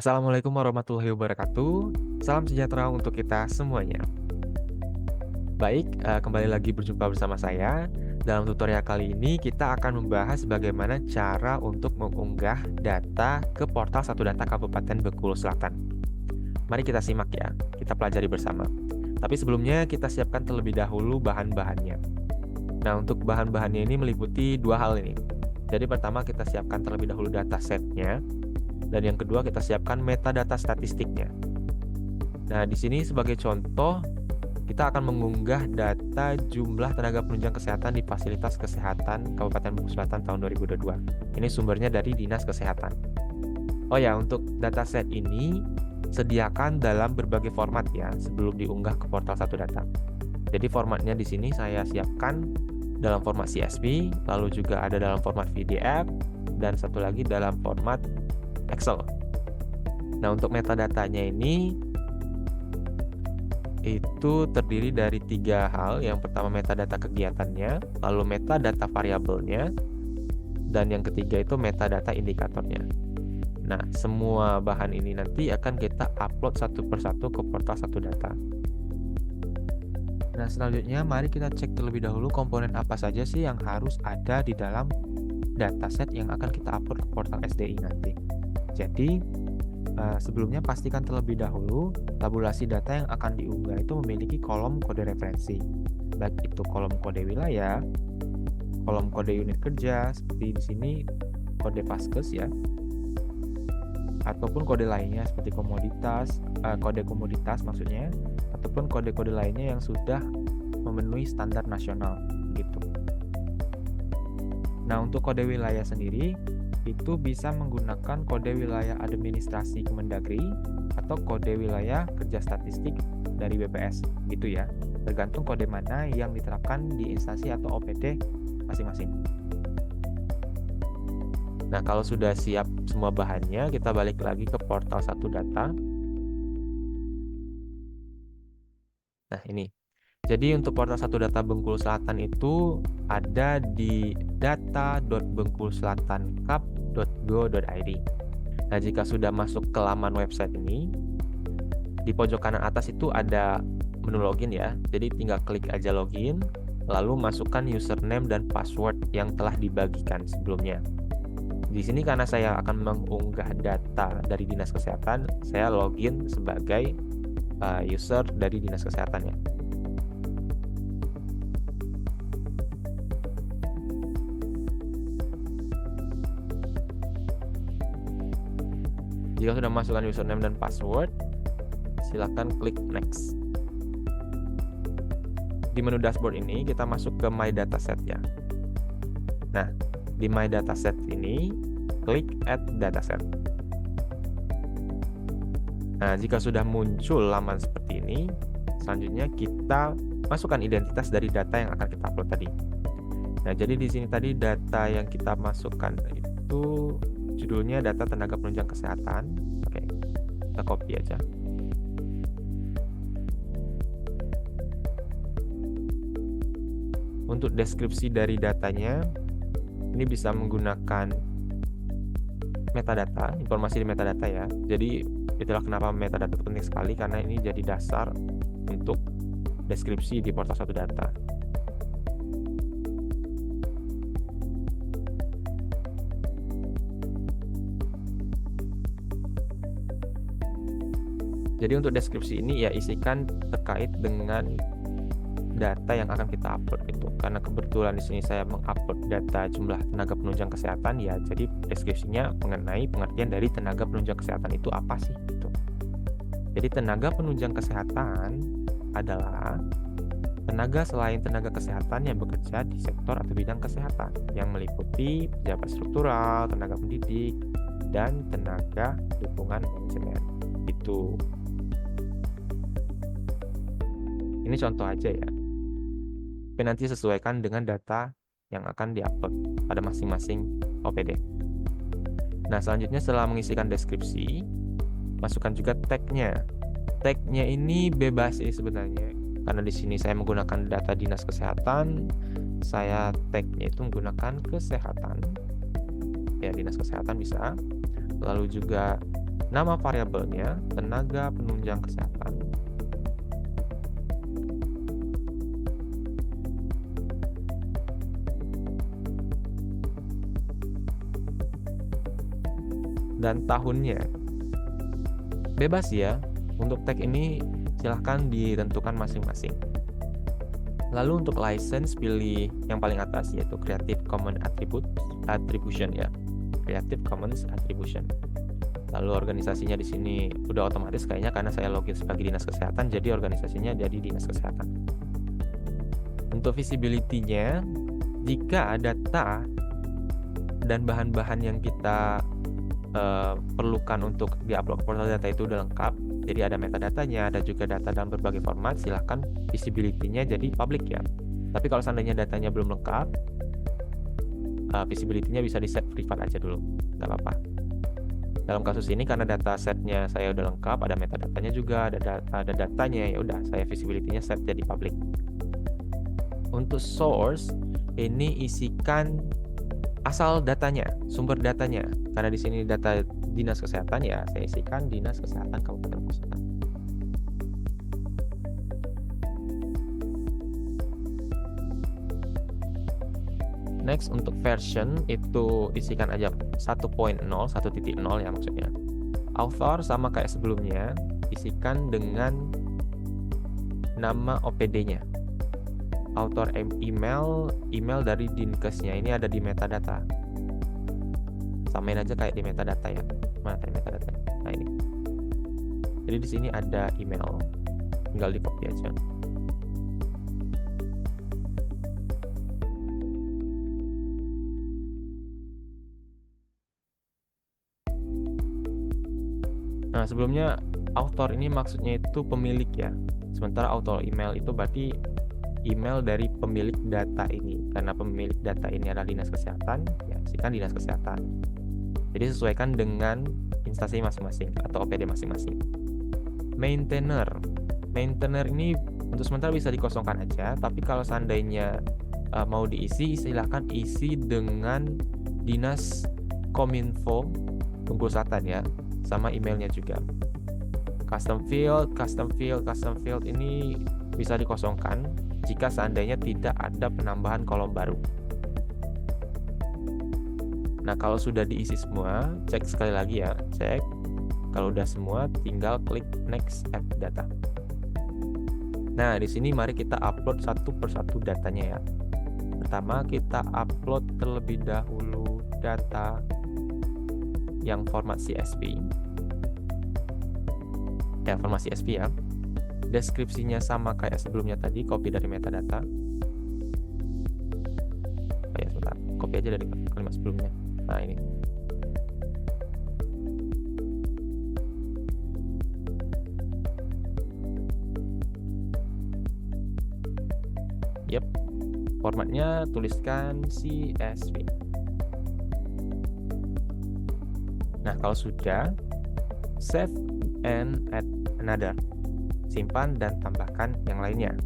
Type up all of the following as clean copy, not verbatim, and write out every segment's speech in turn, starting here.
Assalamualaikum warahmatullahi wabarakatuh. Salam sejahtera untuk kita semuanya. Baik, kembali lagi berjumpa bersama saya. Dalam tutorial kali ini kita akan membahas bagaimana cara untuk mengunggah data ke portal Satu Data Kabupaten Bengkulu Selatan. Mari kita simak ya, kita pelajari bersama. Tapi sebelumnya kita siapkan terlebih dahulu bahan-bahannya. Nah, untuk bahan-bahannya ini meliputi dua hal ini. Jadi pertama kita siapkan terlebih dahulu datasetnya, dan yang kedua kita siapkan metadata statistiknya. Nah, di sini sebagai contoh, kita akan mengunggah data jumlah tenaga penunjang kesehatan di fasilitas kesehatan Kabupaten Bengkulu Selatan tahun 2022. Ini sumbernya dari Dinas Kesehatan. Oh ya, untuk dataset ini sediakan dalam berbagai format ya sebelum diunggah ke portal Satu Data. Jadi formatnya di sini saya siapkan dalam format CSV, lalu juga ada dalam format PDF, dan satu lagi dalam format Excel. Nah, untuk metadatanya ini itu terdiri dari tiga hal. Yang pertama metadata kegiatannya, lalu metadata variabelnya, dan yang ketiga itu metadata indikatornya. Nah, semua bahan ini nanti akan kita upload satu persatu ke portal Satu Data. Nah, selanjutnya mari kita cek terlebih dahulu komponen apa saja sih yang harus ada di dalam dataset yang akan kita upload ke portal SDI nanti. Jadi, sebelumnya pastikan terlebih dahulu tabulasi data yang akan diunggah itu memiliki kolom kode referensi, baik itu kolom kode wilayah, kolom kode unit kerja seperti di sini kode Vaskes ya, ataupun kode lainnya seperti kode komoditas maksudnya, ataupun kode-kode lainnya yang sudah memenuhi standar nasional gitu. Nah, untuk kode wilayah sendiri itu bisa menggunakan kode wilayah administrasi Kemendagri atau kode wilayah kerja statistik dari BPS gitu ya, tergantung kode mana yang diterapkan di instansi atau OPD masing-masing. Nah, kalau sudah siap semua bahannya, kita balik lagi ke portal Satu Data. Nah, ini. Jadi untuk portal Satu Data Bengkulu Selatan itu ada di data.bengkuluselatankap.go.id. Nah, jika sudah masuk ke laman website ini, di pojok kanan atas itu ada menu login ya. Jadi tinggal klik aja login, lalu masukkan username dan password yang telah dibagikan sebelumnya. Di sini karena saya akan mengunggah data dari Dinas Kesehatan, saya login sebagai user dari Dinas Kesehatan ya. Jika sudah masukkan username dan password, silakan klik next. Di menu dashboard ini kita masuk ke My Dataset ya. Nah, di My Dataset ini klik Add Dataset. Nah, jika sudah muncul laman seperti ini, selanjutnya kita masukkan identitas dari data yang akan kita upload tadi. Nah, jadi di sini tadi data yang kita masukkan itu judulnya data tenaga penunjang kesehatan. Oke, kita copy aja. Untuk deskripsi dari datanya, ini bisa menggunakan metadata, informasi di metadata ya. Jadi itulah kenapa metadata itu penting sekali, karena ini jadi dasar untuk deskripsi di portal Satu Data. Jadi untuk deskripsi ini ya isikan terkait dengan data yang akan kita upload itu. Karena kebetulan di sini saya mengupload data jumlah tenaga penunjang kesehatan ya, jadi deskripsinya mengenai pengertian dari tenaga penunjang kesehatan itu apa sih gitu. Jadi tenaga penunjang kesehatan adalah tenaga selain tenaga kesehatan yang bekerja di sektor atau bidang kesehatan yang meliputi pejabat struktural, tenaga pendidik, dan tenaga dukungan manajemen. Itu. Ini contoh aja ya. Tapi nanti sesuaikan dengan data yang akan diupload pada masing-masing OPD. Nah, selanjutnya setelah mengisikan deskripsi, masukkan juga tag-nya. Tag-nya ini bebas sih sebenarnya. Karena di sini saya menggunakan data Dinas Kesehatan, saya tag-nya itu menggunakan kesehatan. Ya, Dinas Kesehatan bisa. Lalu juga Nama variabelnya tenaga penunjang kesehatan. Dan tahunnya. Bebas ya, untuk tag ini silahkan ditentukan masing-masing. Lalu untuk license pilih yang paling atas yaitu Creative Commons Attribution ya. Creative Commons Attribution. Lalu organisasinya di sini udah otomatis kayaknya karena saya login sebagai dinas kesehatan, jadi organisasinya jadi dinas kesehatan. Untuk visibility-nya, jika data dan bahan-bahan yang kita perlukan untuk diupload ke portal data itu udah lengkap, jadi ada metadatanya, ada juga data dalam berbagai format, silahkan visibility-nya jadi public ya. Tapi kalau seandainya datanya belum lengkap, visibility-nya bisa di set private aja dulu, nggak apa-apa. Dalam kasus ini karena data setnya saya udah lengkap, ada metadatanya juga, ada datanya, ya udah saya visibility-nya set jadi public. Untuk source ini isikan asal datanya, sumber datanya. Karena di sini data dinas kesehatan ya, saya isikan dinas kesehatan Kabupaten Pusat. Next untuk version itu isikan aja 1.0 ya maksudnya. Author sama kayak sebelumnya, isikan dengan nama OPD-nya. Author email dari Dinkesnya ini ada di metadata. Samain aja kayak di metadata ya. Mana tadi metadata? Nah ini. Jadi di sini ada email, tinggal di copy aja. Nah sebelumnya author ini maksudnya itu pemilik ya. Sementara author email itu berarti email dari pemilik data ini. Karena pemilik data ini adalah dinas kesehatan, ya isikan dinas kesehatan. Jadi sesuaikan dengan instansi masing-masing atau OPD masing-masing. Maintainer ini untuk sementara bisa dikosongkan aja, tapi kalau seandainya mau diisi, silahkan isi dengan dinas Kominfo Bengkulu Selatan ya, sama emailnya juga. Custom field ini bisa dikosongkan jika seandainya tidak ada penambahan kolom baru. Nah, kalau sudah diisi semua, cek sekali lagi ya, cek. Kalau udah semua, tinggal klik next add data. Nah, di sini mari kita upload satu persatu datanya ya. Pertama, kita upload terlebih dahulu data yang format CSV. Ya, format CSV ya. Deskripsinya sama kayak sebelumnya tadi, copy dari metadata. Oh ya, sebentar. Copy aja dari kalimat sebelumnya. Nah, ini. Yep. Formatnya tuliskan CSV. Nah, kalau sudah, save and add another. Simpan dan tambahkan yang lainnya.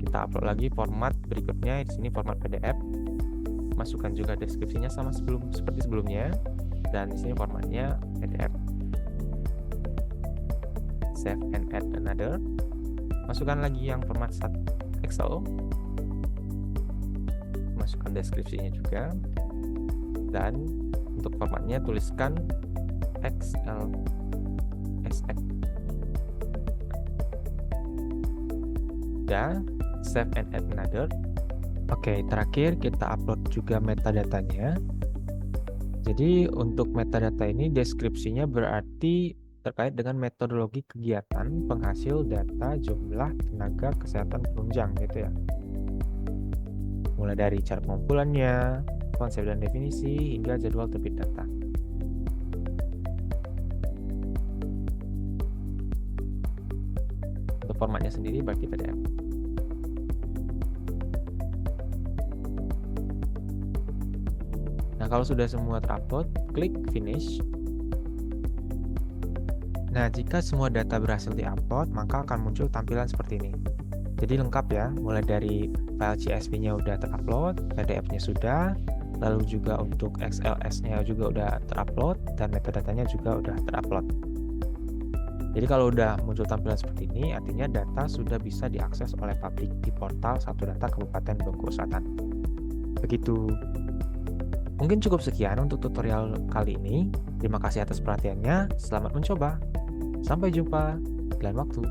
Kita upload lagi format berikutnya. Di sini format PDF. Masukkan juga deskripsinya sama seperti sebelumnya. Dan di sini formatnya PDF. Save and add another. Masukkan lagi yang format Excel. Masukkan deskripsinya juga. Dan untuk formatnya tuliskan XLSX. Dan save and add another. Oke, terakhir kita upload juga metadatanya. Jadi untuk metadata ini deskripsinya berarti terkait dengan metodologi kegiatan penghasil data jumlah tenaga kesehatan penunjang gitu ya. Mulai dari cara pengumpulannya, konsep dan definisi, hingga jadwal terbit data. Untuk formatnya sendiri berarti PDF. Nah, kalau sudah semua terupload, klik finish. Nah, jika semua data berhasil diupload, maka akan muncul tampilan seperti ini. Jadi lengkap ya, mulai dari file CSV-nya udah terupload, PDF-nya sudah, lalu juga untuk XLS-nya juga udah terupload, dan metadatanya juga udah terupload. Jadi kalau udah muncul tampilan seperti ini, artinya data sudah bisa diakses oleh publik di portal Satu Data Kabupaten Bengkulu Selatan. Begitu. Mungkin cukup sekian untuk tutorial kali ini. Terima kasih atas perhatiannya. Selamat mencoba. Sampai jumpa di lain waktu.